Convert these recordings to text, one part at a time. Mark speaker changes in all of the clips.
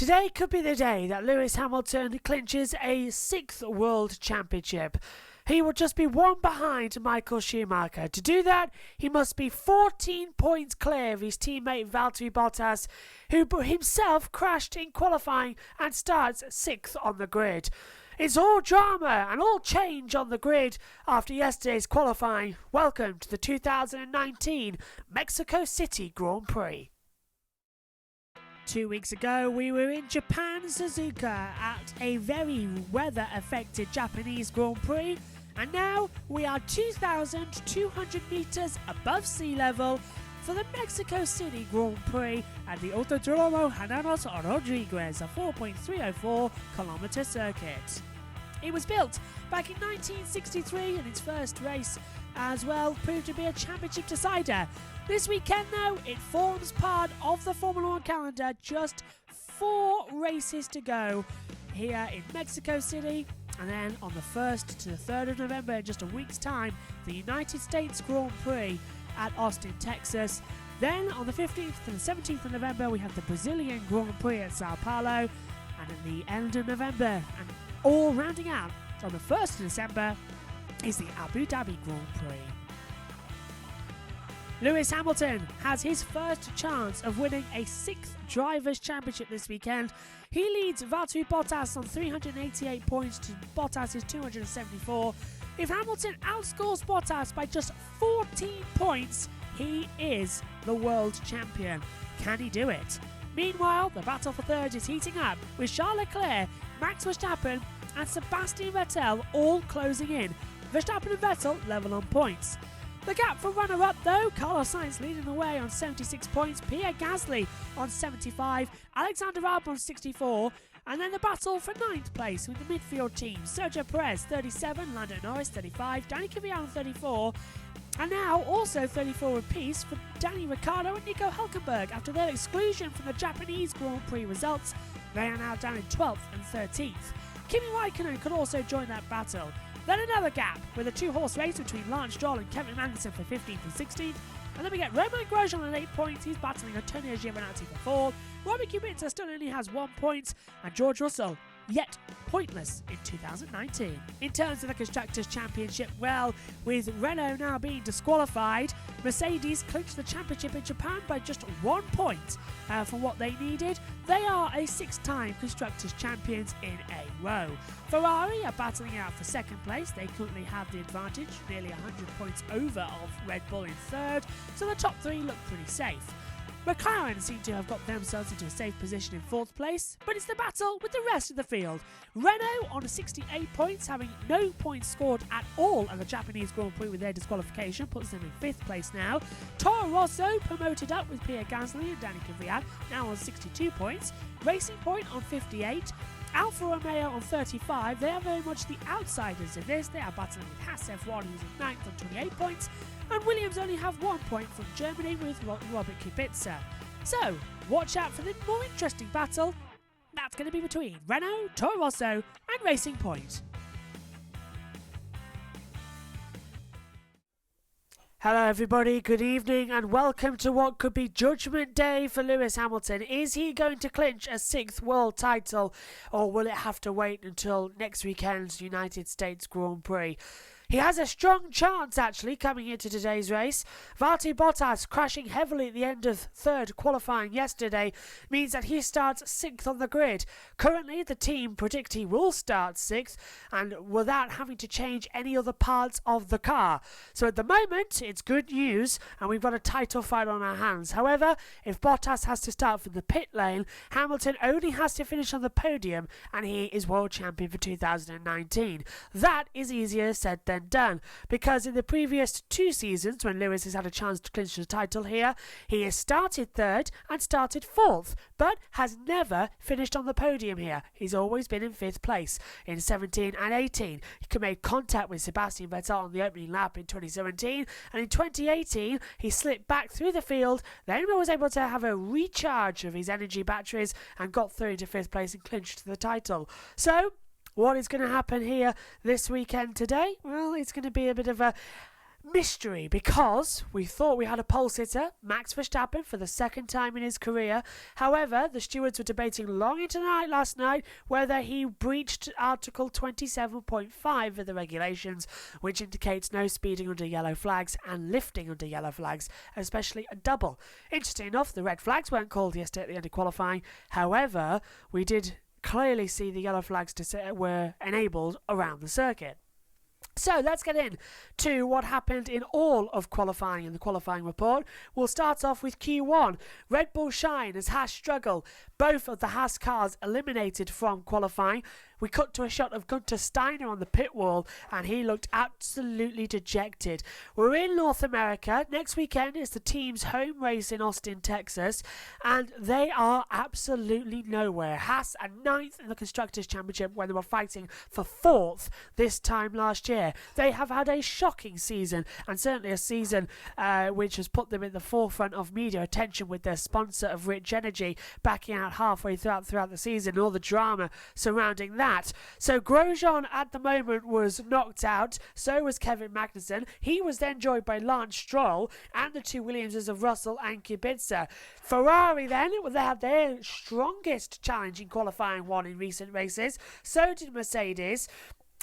Speaker 1: Today could be the day that Lewis Hamilton clinches a 6th World Championship. He will just be one behind Michael Schumacher. To do that, he must be 14 points clear of his teammate Valtteri Bottas, who himself crashed in qualifying and starts 6th on the grid. It's all drama and all change on the grid after yesterday's qualifying. Welcome to the 2019 Mexico City Grand Prix. 2 weeks ago, we were in Japan, Suzuka, at a very weather-affected Japanese Grand Prix, and now we are 2,200 metres above sea level for the Mexico City Grand Prix at the Autodromo Hermanos Rodriguez, a 4.304 kilometre circuit. It was built back in 1963, and its first race as well proved to be a championship decider. This weekend, though, it forms part of the Formula 1 calendar. Just 4 races to go here in Mexico City. And then on the 1st to the 3rd of November, in just a week's time, the United States Grand Prix at Austin, Texas. Then on the 15th to the 17th of November, we have the Brazilian Grand Prix at Sao Paulo. And at the end of November, and all rounding out on the 1st of December, is the Abu Dhabi Grand Prix. Lewis Hamilton has his first chance of winning a 6th Drivers' Championship this weekend. He leads Valtteri Bottas on 388 points to Bottas' 274. If Hamilton outscores Bottas by just 14 points, he is the world champion. Can he do it? Meanwhile, the battle for third is heating up, with Charles Leclerc, Max Verstappen and Sebastian Vettel all closing in. Verstappen and Vettel level on points. The gap for runner-up, though, Carlos Sainz leading the way on 76 points, Pierre Gasly on 75, Alexander Albon on 64, and then the battle for 9th place with the midfield team, Sergio Perez 37, Lando Norris 35, Danny Kvyat on 34, and now also 34 apiece for Danny Ricciardo and Nico Hülkenberg. After their exclusion from the Japanese Grand Prix results, they are now down in 12th and 13th. Kimi Raikkonen could also join that battle. Then another gap with a 2-horse race between Lance Stroll and Kevin Magnussen for 15th and 16th. And then we get Romain Grosjean on 8 points. He's battling Antonio Giovinazzi for 4th. Robbie Kubica still only has 1 point. And George Russell, yet pointless in 2019. In terms of the Constructors' Championship, well, with Renault now being disqualified, Mercedes clinched the championship in Japan by just 1 point from what they needed. They are a 6-time Constructors' Champions in a row. Ferrari are battling out for 2nd place. They currently have the advantage, nearly 100 points over of Red Bull in 3rd, so the top 3 look pretty safe. McLaren seem to have got themselves into a safe position in 4th place, but it's the battle with the rest of the field. Renault on 68 points, having no points scored at all at the Japanese Grand Prix with their disqualification, puts them in 5th place now. Toro Rosso promoted up with Pierre Gasly and Danny Kvyat, now on 62 points. Racing Point on 58. Alfa Romeo on 35, they are very much the outsiders in this. They are battling with Haas F1, who's in 9th on 28 points, and Williams only have 1 point from Germany with Robert Kubica. So, watch out for the more interesting battle. That's going to be between Renault, Toro Rosso and Racing Point. Hello everybody, good evening and welcome to what could be Judgment Day for Lewis Hamilton. Is he going to clinch a 6th world title, or will it have to wait until next weekend's United States Grand Prix? He has a strong chance, actually, coming into today's race. Valtteri Bottas crashing heavily at the end of 3rd qualifying yesterday means that he starts 6th on the grid. Currently, the team predict he will start 6th and without having to change any other parts of the car. So at the moment, it's good news and we've got a title fight on our hands. However, if Bottas has to start from the pit lane, Hamilton only has to finish on the podium and he is world champion for 2019. That is easier said than done, because in the previous 2 seasons when Lewis has had a chance to clinch the title here, he has started 3rd and started 4th, but has never finished on the podium here. He's always been in 5th place in 17 and 18. He made contact with Sebastian Vettel on the opening lap in 2017, and in 2018 he slipped back through the field, then was able to have a recharge of his energy batteries and got through into 5th place and clinched the title. So what is going to happen here this weekend today? Well, it's going to be a bit of a mystery, because we thought we had a pole sitter, Max Verstappen, for the second time in his career. However, the stewards were debating long into the night last night whether he breached Article 27.5 of the regulations, which indicates no speeding under yellow flags and lifting under yellow flags, especially a double. Interesting enough, the red flags weren't called yesterday at the end of qualifying. However, we did clearly see the yellow flags were enabled around the circuit. So let's get in to what happened in all of qualifying in the qualifying report. We'll start off with Q1. Red Bull shine as Haas struggle. Both of the Haas cars eliminated from qualifying. We cut to a shot of Gunter Steiner on the pit wall, and he looked absolutely dejected. We're in North America. Next weekend is the team's home race in Austin, Texas, and they are absolutely nowhere. Haas are 9th in the Constructors' Championship when they were fighting for 4th this time last year. They have had a shocking season, and certainly a season which has put them in the forefront of media attention with their sponsor of Rich Energy backing out halfway throughout the season, all the drama surrounding that. So Grosjean at the moment was knocked out, so was Kevin Magnussen. He was then joined by Lance Stroll and the two Williamses of Russell and Kubica. Ferrari then, they had their strongest challenge in qualifying one in recent races. So did Mercedes.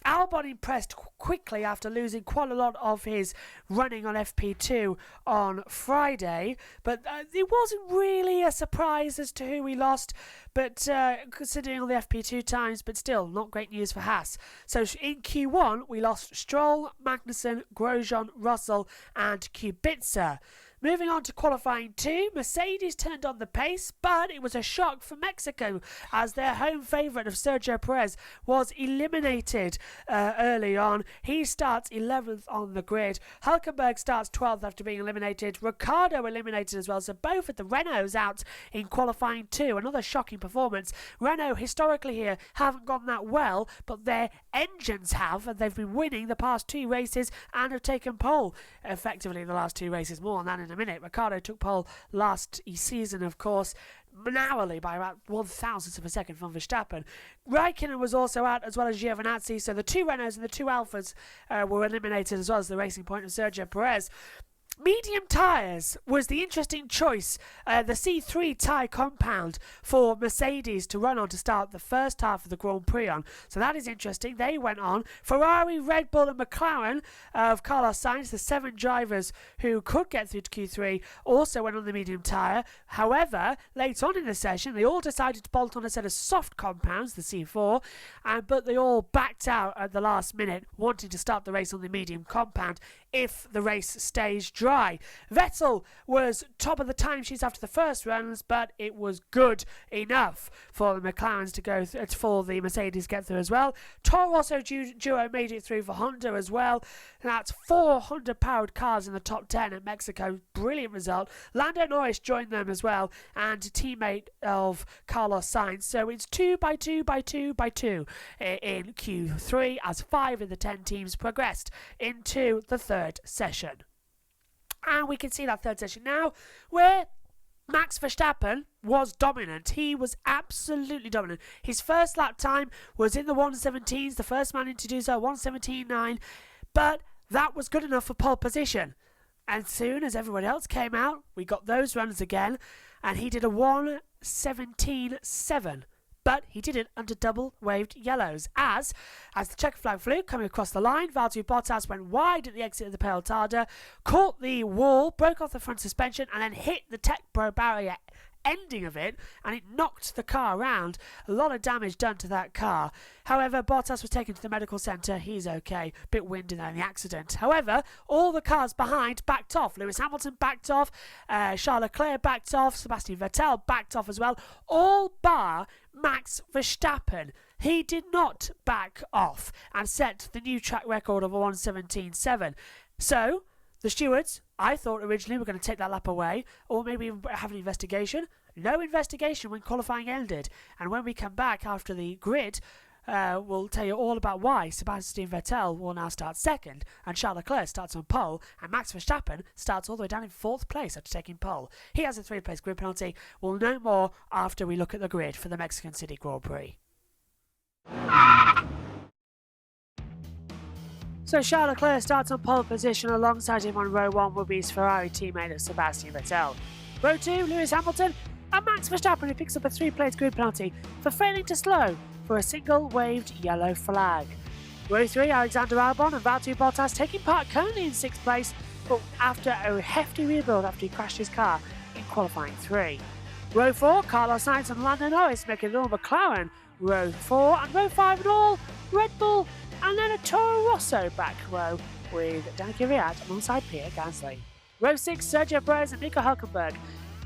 Speaker 1: Albon impressed quickly after losing quite a lot of his running on FP2 on Friday, but it wasn't really a surprise as to who he lost, but considering all the FP2 times, but still not great news for Haas. So in Q1 we lost Stroll, Magnussen, Grosjean, Russell and Kubica. Moving on to qualifying 2, Mercedes turned on the pace, but it was a shock for Mexico as their home favourite of Sergio Perez was eliminated early on. He starts 11th on the grid. Hülkenberg starts 12th after being eliminated. Ricciardo eliminated as well, so both of the Renaults out in qualifying 2. Another shocking performance. Renault historically here haven't gone that well, but their engines have, and they've been winning the past 2 races and have taken pole effectively in the last 2 races. More on that in a minute. Ricciardo took pole last season, of course, narrowly by about 1,000th of a second from Verstappen. Raikkonen was also out, as well as Giovinazzi, so the 2 Renaults and the 2 Alphas were eliminated, as well as the Racing Point of Sergio Perez. Medium tyres was the interesting choice, the C3 tyre compound for Mercedes to run on to start the first half of the Grand Prix on. So that is interesting. They went on. Ferrari, Red Bull and McLaren of Carlos Sainz, the 7 drivers who could get through to Q3, also went on the medium tyre. However, late on in the session, they all decided to bolt on a set of soft compounds, the C4, but they all backed out at the last minute, wanting to start the race on the medium compound if the race stays dry. Vettel was top of the timesheets after the first runs, but it was good enough for the McLarens to go for the Mercedes get through as well. Toro Rosso duo made it through for Honda as well. That's 4 Honda-powered cars in the top 10 at Mexico. Brilliant result. Lando Norris joined them as well, and a teammate of Carlos Sainz. So it's 2 by 2 by 2 by 2 in Q3 as 5 of the 10 teams progressed into the third session. And we can see that third session now, where Max Verstappen was dominant. He was absolutely dominant. His first lap time was in the 117s, the first man in to do so, 117.9, but that was good enough for pole position. And soon as everyone else came out, we got those runs again, and he did a 117.7. But he did it under double waved yellows. As the checker flag flew coming across the line, Valtteri Bottas went wide at the exit of the Peltada, caught the wall, broke off the front suspension, and then hit the Tech Pro barrier ending of it, and it knocked the car around. A lot of damage done to that car. However, Bottas was taken to the medical centre. He's okay. Bit winded there in the accident. However, all the cars behind backed off. Lewis Hamilton backed off. Charles Leclerc backed off. Sebastian Vettel backed off as well. All bar Max Verstappen. He did not back off and set the new track record of a 117.7. So the stewards, I thought originally were going to take that lap away, or maybe even have an investigation. No investigation when qualifying ended. And when we come back after the grid, we'll tell you all about why Sebastian Vettel will now start second, and Charles Leclerc starts on pole, and Max Verstappen starts all the way down in 4th place after taking pole. He has a 3rd-place grid penalty. We'll know more after we look at the grid for the Mexican City Grand Prix. So Charles Leclerc starts on pole position. Alongside him on row 1 will be his Ferrari teammate Sebastian Vettel. Row 2, Lewis Hamilton and Max Verstappen, who picks up a 3-plate grid penalty for failing to slow for a single waved yellow flag. Row 3, Alexander Albon and Valtteri Bottas taking part currently in 6th place, but after a hefty rebuild after he crashed his car in qualifying 3. Row 4, Carlos Sainz and Lando Norris making it all McLaren. Row 4 and row 5 and all Red Bull, and then a Toro Rosso back row with Daniel Kvyat alongside Pierre Gasly. Row 6, Sergio Perez and Nico Hülkenberg.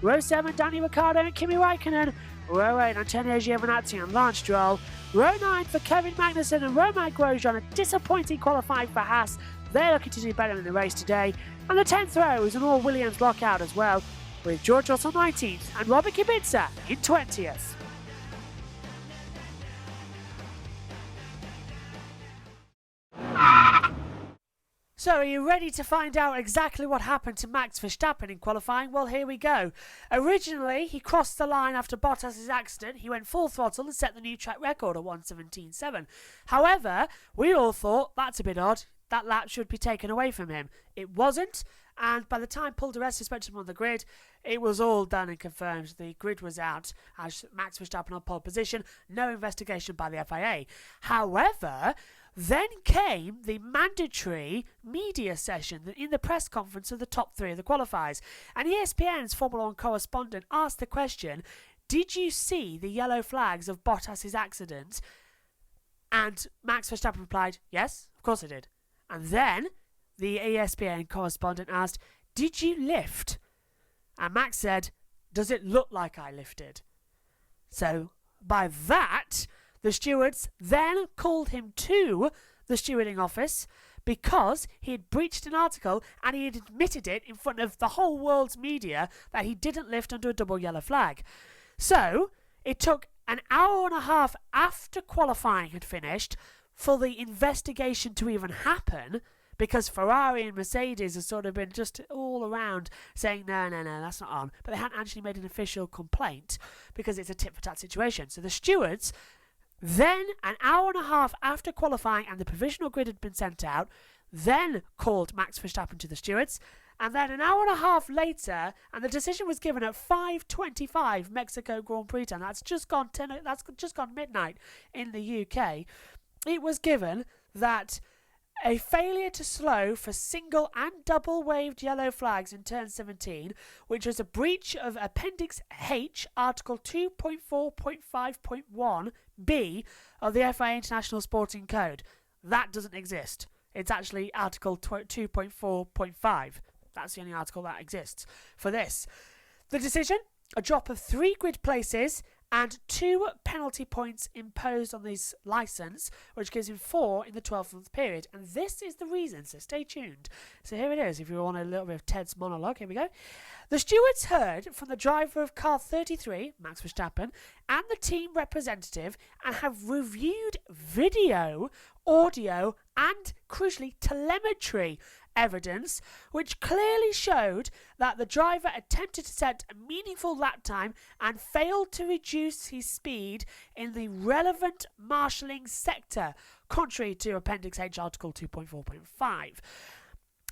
Speaker 1: Row 7, Danny Ricciardo and Kimi Räikkönen. Row 8, Antonio Giovinazzi and Lance Stroll. Row 9 for Kevin Magnussen and Romain Grosjean, a disappointing qualifying for Haas. They're looking to do better in the race today. And the 10th row is an all-Williams lockout as well, with George Russell 19th and Robert Kubica in 20th. So, are you ready to find out exactly what happened to Max Verstappen in qualifying? Well, here we go. Originally, he crossed the line after Bottas' accident. He went full throttle and set the new track record of 1:17.7. However, we all thought, that's a bit odd. That lap should be taken away from him. It wasn't, and by the time Paul di Resta spoke to him on the grid, it was all done and confirmed. The grid was out as Max Verstappen on pole position. No investigation by the FIA. However, then came the mandatory media session in the press conference of the top 3 of the qualifiers. And ESPN's Formula 1 correspondent asked the question, did you see the yellow flags of Bottas' accident? And Max Verstappen replied, yes, of course I did. And then the ESPN correspondent asked, did you lift? And Max said, does it look like I lifted? So by that, the stewards then called him to the stewarding office because he had breached an article and he had admitted it in front of the whole world's media that he didn't lift under a double yellow flag. So it took an hour and a half after qualifying had finished for the investigation to even happen, because Ferrari and Mercedes have sort of been just all around saying, no, that's not on. But they hadn't actually made an official complaint because it's a tit-for-tat situation. So the stewards then, an hour and a half after qualifying and the provisional grid had been sent out, then called Max Verstappen to the stewards. And then an hour and a half later, and the decision was given at 5:25 Mexico Grand Prix time. That's just gone midnight in the UK. It was given that a failure to slow for single and double waved yellow flags in turn 17, which was a breach of Appendix H, Article 2.4.5.1b of the FIA International Sporting Code. That doesn't exist. It's actually Article 2.4.5. That's the only article that exists for this. The decision, a drop of 3 grid places and 2 penalty points imposed on his licence, which gives him 4 in the 12-month period. And this is the reason, so stay tuned. So here it is, if you want a little bit of Ted's monologue, here we go. The stewards heard from the driver of car 33, Max Verstappen, and the team representative, and have reviewed video, audio, and, crucially, telemetry evidence, which clearly showed that the driver attempted to set a meaningful lap time and failed to reduce his speed in the relevant marshalling sector, contrary to Appendix H, Article 2.4.5.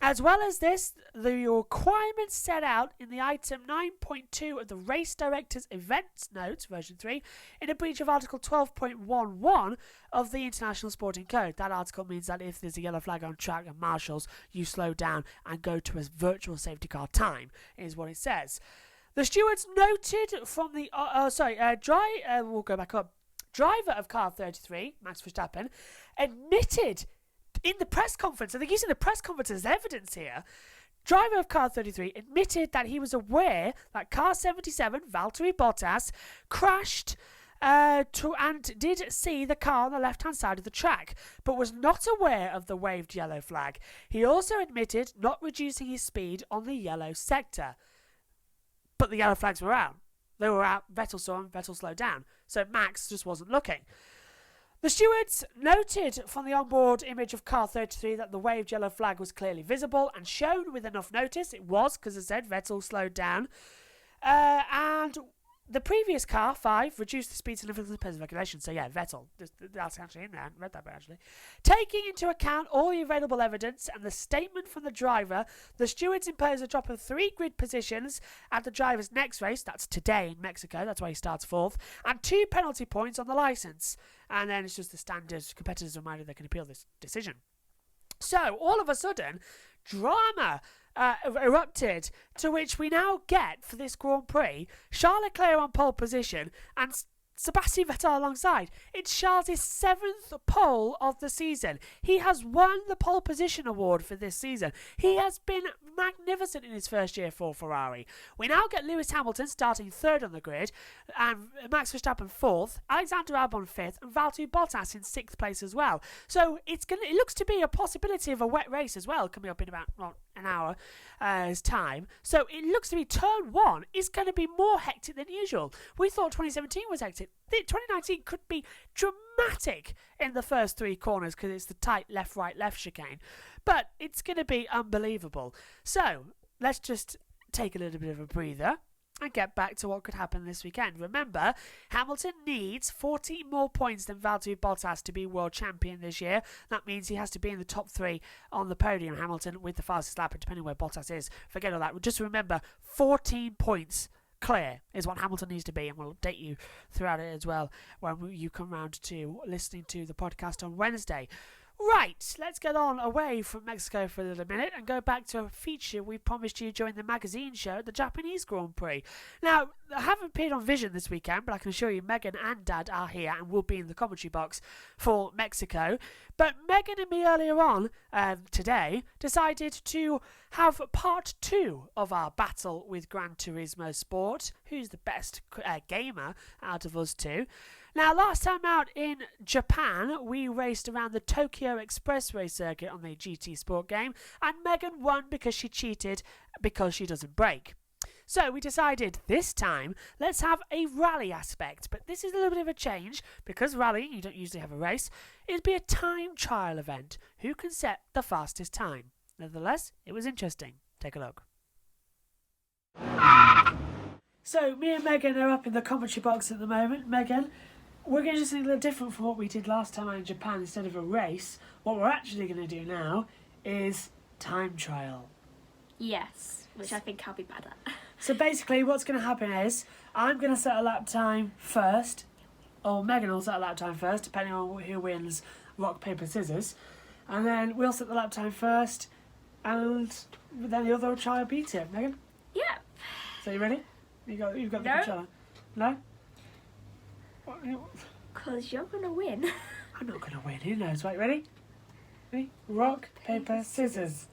Speaker 1: As well as this, the requirements set out in the item 9.2 of the Race Director's Events Notes, version 3, in a breach of Article 12.11 of the International Sporting Code. That article means that if there's a yellow flag on track and marshals, you slow down and go to a virtual safety car time, is what it says. The stewards noted from the... we'll go back up. Driver of car 33, Max Verstappen, admitted in the press conference, and they're using the press conference as evidence here, driver of car 33 admitted that he was aware that car 77, Valtteri Bottas, crashed and did see the car on the left-hand side of the track, but was not aware of the waved yellow flag. He also admitted not reducing his speed on the yellow sector. But the yellow flags were out. They were out, Vettel saw them, Vettel slowed down. So Max just wasn't looking. The stewards noted from the onboard image of car 33 that the waved yellow flag was clearly visible and shown with enough notice. It was, because as I said, Vettel slowed down. And The previous car, 5, reduced the speed significantly per regulation. So, yeah, Vettel. That's actually in there. I haven't read that bit, actually. Taking into account all the available evidence and the statement from the driver, the stewards impose a drop of 3 grid positions at the driver's next race. That's today in Mexico. That's why he starts 4th. And 2 penalty points on the licence. And then it's just the standard competitors reminded they can appeal this decision. So, all of a sudden, drama erupted, to which we now get, for this Grand Prix, Charles Leclerc on pole position and Sebastian Vettel alongside. It's Charles' 7th pole of the season. He has won the pole position award for this season. He has been magnificent in his first year for Ferrari. We now get Lewis Hamilton starting 3rd on the grid, and Max Verstappen 4th, Alexander Albon 5th, and Valtteri Bottas in 6th place as well. So it looks to be a possibility of a wet race as well, coming up in about an hour's time. So it looks to be turn 1 is going to be more hectic than usual. We thought 2017 was hectic. 2019 could be dramatic in the first 3 corners because it's the tight left, right, left chicane. But it's going to be unbelievable. So let's just take a little bit of a breather and get back to what could happen this weekend. Remember, Hamilton needs 14 more points than Valtteri Bottas to be world champion this year. That means he has to be in the top 3 on the podium, Hamilton, with the fastest lap, and depending where Bottas is, forget all that. Just remember, 14 points clear is what Hamilton needs to be, and we'll update you throughout it as well when you come round to listening to the podcast on Wednesday. Right, let's get on away from Mexico for a little minute and go back to a feature we promised you during the magazine show at the Japanese Grand Prix. Now, I haven't appeared on Vision this weekend, but I can assure you Megan and Dad are here and will be in the commentary box for Mexico. But Megan and me earlier on today decided to have part 2 of our battle with Gran Turismo Sport. Who's the best gamer out of us two? Now, last time out in Japan, we raced around the Tokyo Expressway circuit on the GT Sport game, and Megan won because she cheated because she doesn't brake. So we decided this time, let's have a rally aspect, but this is a little bit of a change, because rally, you don't usually have a race, it'd be a time trial event. Who can set the fastest time? Nevertheless, it was interesting. Take a look. So, me and Megan are up in the commentary box at the moment. Megan, we're going to do something a little different from what we did last time out in Japan. Instead of a race, what we're actually going to do now is time trial.
Speaker 2: Yes, which I think I'll be bad at.
Speaker 1: So basically what's going to happen is I'm going to set a lap time first, or Megan will set a lap time first, depending on who wins rock, paper, scissors. And then we'll set the lap time first, and then the other will try and beat it. Megan?
Speaker 2: Yeah.
Speaker 1: So you ready? You've got the
Speaker 2: No.
Speaker 1: controller. No?
Speaker 2: Because you're going to win.
Speaker 1: I'm not going to win. Who knows? Right, ready? Ready? Rock, paper, scissors.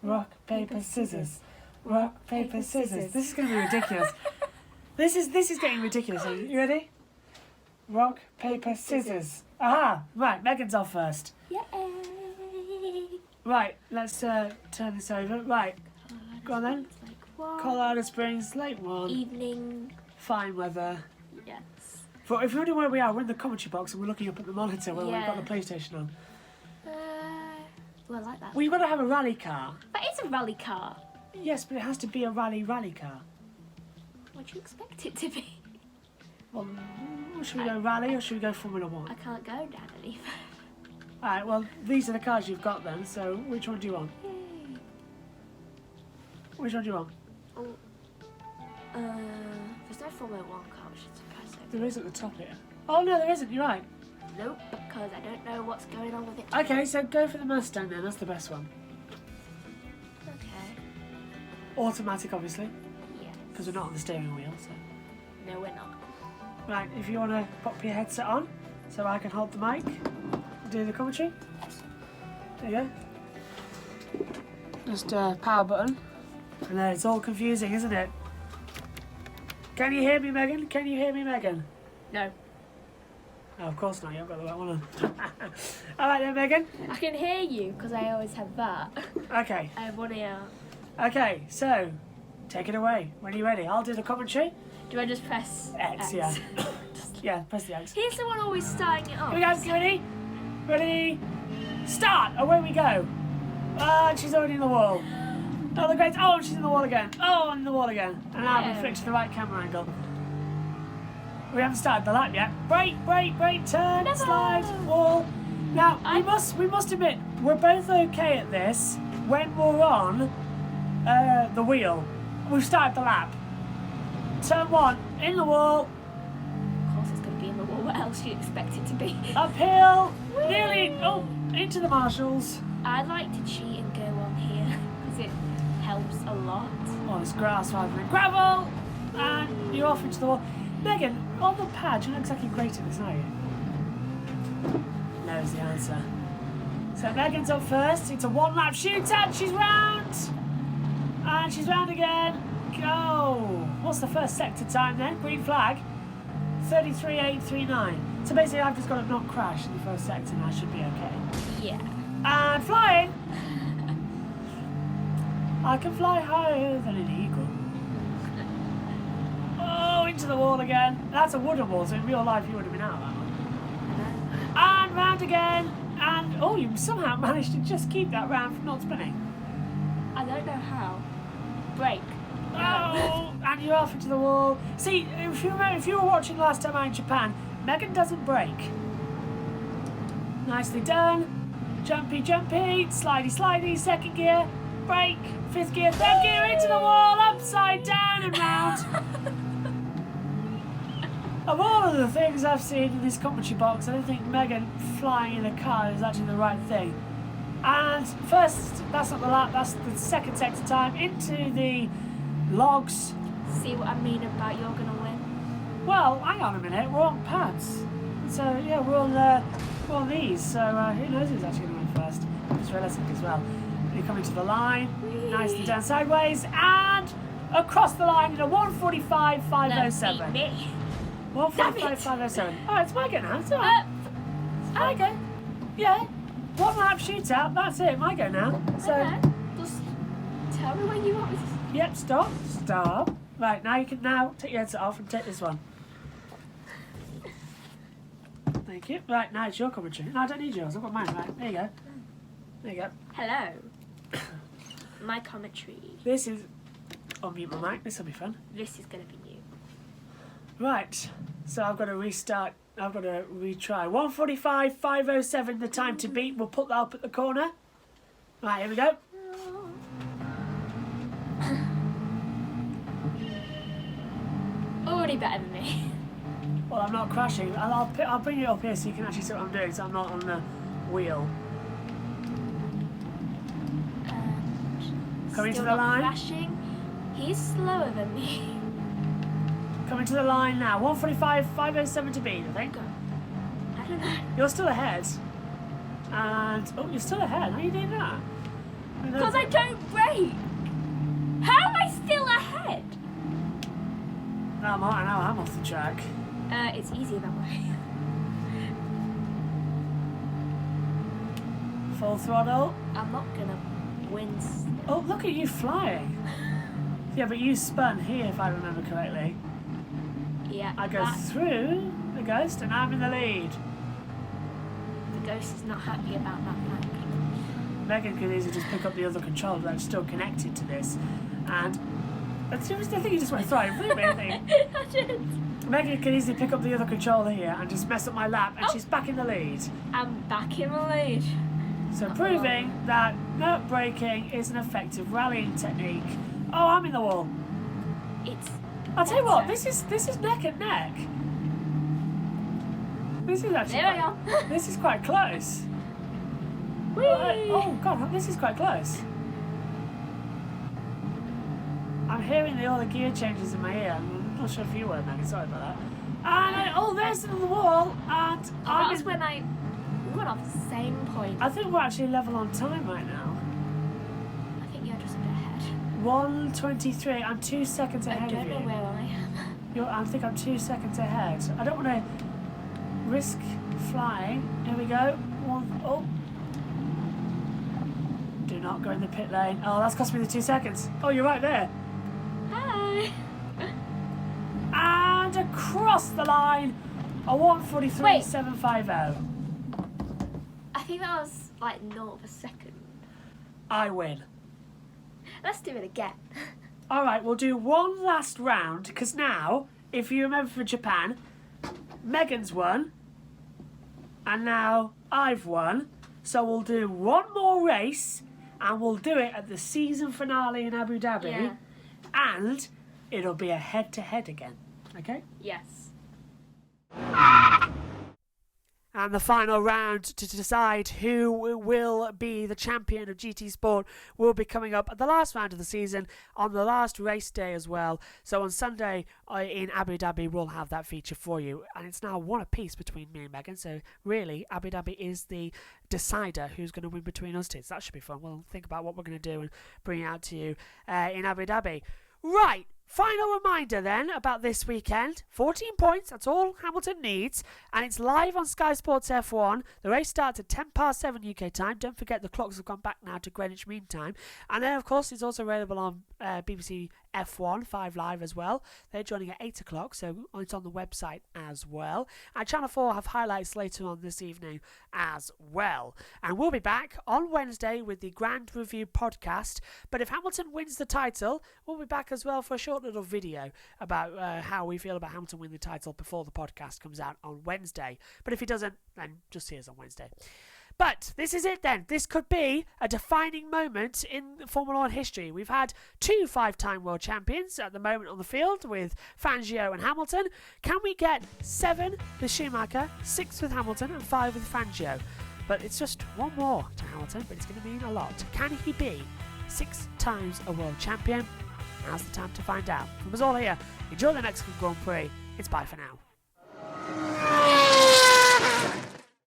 Speaker 1: Rock, paper, scissors. Rock, paper, scissors. This is going to be ridiculous. This is getting ridiculous. Are you ready? Rock, paper, scissors. Aha! Right, Megan's off first.
Speaker 2: Yay!
Speaker 1: Right, let's turn this over. Right, go on then. Colorado Springs, late one.
Speaker 2: Evening.
Speaker 1: Fine weather.
Speaker 2: Yes.
Speaker 1: But if you wonder where we are, we're in the commentary box and we're looking up at the monitor where we've
Speaker 2: Yeah.
Speaker 1: got the PlayStation on.
Speaker 2: Well, I like that.
Speaker 1: We've got to have a rally car.
Speaker 2: That is a rally car.
Speaker 1: Yes, but it has to be a rally car.
Speaker 2: What do you expect it to be?
Speaker 1: Well, should we go rally or should we go Formula
Speaker 2: I
Speaker 1: 1?
Speaker 2: can't go down any further.
Speaker 1: Alright, well, these are the cars you've got then, so which one do you want?
Speaker 2: Yay.
Speaker 1: Which one do you want?
Speaker 2: Oh, there's no Formula 1 car, which is impressive.
Speaker 1: There is at the top here. Oh, no, there isn't, you're right.
Speaker 2: Nope, because I don't know what's going on with it.
Speaker 1: Okay, so go for the Mustang then, that's the best one.
Speaker 2: Okay.
Speaker 1: Automatic, obviously,
Speaker 2: Yes.
Speaker 1: because we're not on the steering wheel, so.
Speaker 2: No, we're not.
Speaker 1: Right, if you want to pop your headset on, so I can hold the mic, do the commentary. There you go. Just power button. And then it's all confusing, isn't it? Can you hear me, Megan? Can you hear me, Megan?
Speaker 2: No.
Speaker 1: Oh, of course not, you haven't got the right one on. Alright then, Megan.
Speaker 2: I can hear you, because I always have that.
Speaker 1: Okay.
Speaker 2: I have one ear.
Speaker 1: Okay, so, take it away. When are you ready? I'll do the commentary.
Speaker 2: Do I just press
Speaker 1: X, yeah. Yeah, press the X.
Speaker 2: Here's the one always starting it off.
Speaker 1: Here we go, ready? Ready? Start! Away we go. Ah, she's already in the wall. Oh, the great. Oh, she's in the wall again. Oh, in the wall again. And now we
Speaker 2: Yeah.
Speaker 1: flick to the right camera angle. We haven't started the lap yet. Brake, turn,
Speaker 2: Never.
Speaker 1: slide, wall. Now,
Speaker 2: I'm-
Speaker 1: we must admit, we're both okay at this when we're on the wheel. We've started the lap. Turn 1, in the wall,
Speaker 2: Of course it's going to be in the wall. What else do you expect it to be?
Speaker 1: uphill, nearly, into the marshals.
Speaker 2: I like to cheat and go on here because it helps a lot.
Speaker 1: Oh, there's grass rather than gravel. And you're off into the wall. Megan, on the pad, you're not exactly great at this, are you? No is the answer. So Megan's up first. It's a one-lap shootout. She's round. And she's round again. Go. What's the first sector time then? Green flag. 33.839. So basically I've just got to not crash in the first sector and I should be okay.
Speaker 2: Yeah.
Speaker 1: And flying. I can fly higher than an eagle. Oh, into the wall again. That's a wooden wall, so in real life you would have been out of that one. And round again. And, oh, you somehow managed to just keep that round from not spinning.
Speaker 2: I don't know how. Brake.
Speaker 1: Oh, and you're off into the wall. See, if you remember, if you were watching last time out in Japan, Megan doesn't brake. Nicely done. Jumpy, slidey, second gear, brake, fifth gear, third gear, into the wall, upside down and round. Of all of the things I've seen in this commentary box, I don't think Megan flying in a car is actually the right thing. And first, that's not the lap, that's the second sector time, into the logs.
Speaker 2: See what I mean about you're going to win?
Speaker 1: Well, hang on a minute, we're on pads. So, yeah, we're on these, so who knows who's actually going to win first. It's realistic as well. You're coming to the line, nicely down sideways, and across the line in a 1:45.507.
Speaker 2: No, beat me.
Speaker 1: 1:45.507. Oh, it's my go now, it's alright. It's my go. Yeah, one lap shootout, that's it, my go now. So,
Speaker 2: Okay. Just tell me when you want me to...
Speaker 1: yep, stop. Right, now you can take your headset off and take this one. Thank you. Right, now it's your commentary. No, I don't need yours. I've got mine. Right, there you go. There you go.
Speaker 2: Hello. My commentary.
Speaker 1: This is... I'll mute my mic. This will be fun.
Speaker 2: This is going to be new.
Speaker 1: Right. So I've got to restart. I've got to retry. 1:45.507, the time to beat. We'll put that up at the corner. Right, here we go.
Speaker 2: Already better than me.
Speaker 1: Well, I'm not crashing. I'll bring it up here so you can actually see what I'm doing, so I'm not on the wheel. Coming to
Speaker 2: Still
Speaker 1: the
Speaker 2: not
Speaker 1: line.
Speaker 2: crashing. He's slower than me.
Speaker 1: Coming to the line now. 1:45.507 to beat, I think.
Speaker 2: I don't know.
Speaker 1: You're still ahead. And, oh, you're still ahead. How are you doing that?
Speaker 2: Because I don't brake. How am I still ahead?
Speaker 1: I'm off the track.
Speaker 2: It's easier that way.
Speaker 1: Full throttle.
Speaker 2: I'm not gonna win.
Speaker 1: Oh, look at you flying. Yeah, but you spun here, if I remember correctly.
Speaker 2: Yeah.
Speaker 1: I go through the ghost and I'm in the lead.
Speaker 2: The ghost is not happy about that fact.
Speaker 1: Megan can easily just pick up the other controller that's still connected to this. And I think you just went through it, I think.
Speaker 2: I did.
Speaker 1: Megan can easily pick up the other controller here and just mess up my lap, and she's back in the lead.
Speaker 2: I'm back in the lead.
Speaker 1: So proving that nerve braking is an effective rallying technique. Oh, I'm in the wall.
Speaker 2: It's.
Speaker 1: I'll tell you what,
Speaker 2: better.
Speaker 1: this is neck and neck. This is actually.
Speaker 2: There we go.
Speaker 1: This is quite close.
Speaker 2: Whee!
Speaker 1: Oh god, this is quite close. I'm hearing all the gear changes in my ear. I'm not sure if you were, Megan. Sorry about that. And there's another wall, and
Speaker 2: That's when we went off the same point.
Speaker 1: I think we're actually level on time right now.
Speaker 2: I think you're just a bit ahead.
Speaker 1: 1:23. I'm 2 seconds
Speaker 2: I
Speaker 1: ahead
Speaker 2: don't
Speaker 1: of
Speaker 2: know
Speaker 1: you.
Speaker 2: where I am.
Speaker 1: I think I'm 2 seconds ahead. I don't want to risk flying. Here we go. Oh. Do not go in the pit lane. Oh, that's cost me the 2 seconds. Oh, you're right there.
Speaker 2: Hi.
Speaker 1: And across the line, a 1:43.750.
Speaker 2: I think that was like 0 per second.
Speaker 1: I win.
Speaker 2: Let's do it again.
Speaker 1: All right, we'll do one last round because now, if you remember for Japan, Megan's won, and now I've won. So we'll do one more race, and we'll do it at the season finale in Abu Dhabi,
Speaker 2: Yeah.
Speaker 1: and it'll be a head-to-head again. Okay?
Speaker 2: Yes.
Speaker 1: And the final round to decide who will be the champion of GT Sport will be coming up at the last round of the season on the last race day as well. So on Sunday in Abu Dhabi, we'll have that feature for you. And it's now one apiece between me and Megan. So really, Abu Dhabi is the decider who's going to win between us two. So that should be fun. We'll think about what we're going to do and bring it out to you in Abu Dhabi. Right. Final reminder then about this weekend. 14 points, that's all Hamilton needs, and it's live on Sky Sports F1. The race starts at 7 UK time. Don't forget the clocks have gone back now to Greenwich Mean Time. And then, of course, it's also available on BBC F1 5 Live as well. They're joining at 8 o'clock, so it's on the website as well. And Channel 4 have highlights later on this evening as well. And we'll be back on Wednesday with the Grand Review podcast. But if Hamilton wins the title, we'll be back as well for a short little video about how we feel about Hamilton winning the title before the podcast comes out on Wednesday. But if he doesn't, then just see us on Wednesday. But this is it then. This could be a defining moment in Formula 1 history. We've had 2 5-time world champions at the moment on the field with Fangio and Hamilton. Can we get 7 with Schumacher, 6 with Hamilton and 5 with Fangio? But it's just one more to Hamilton, but it's going to mean a lot. Can he be 6 times a world champion? Now's the time to find out. From us all here, enjoy the next Grand Prix. It's bye for now.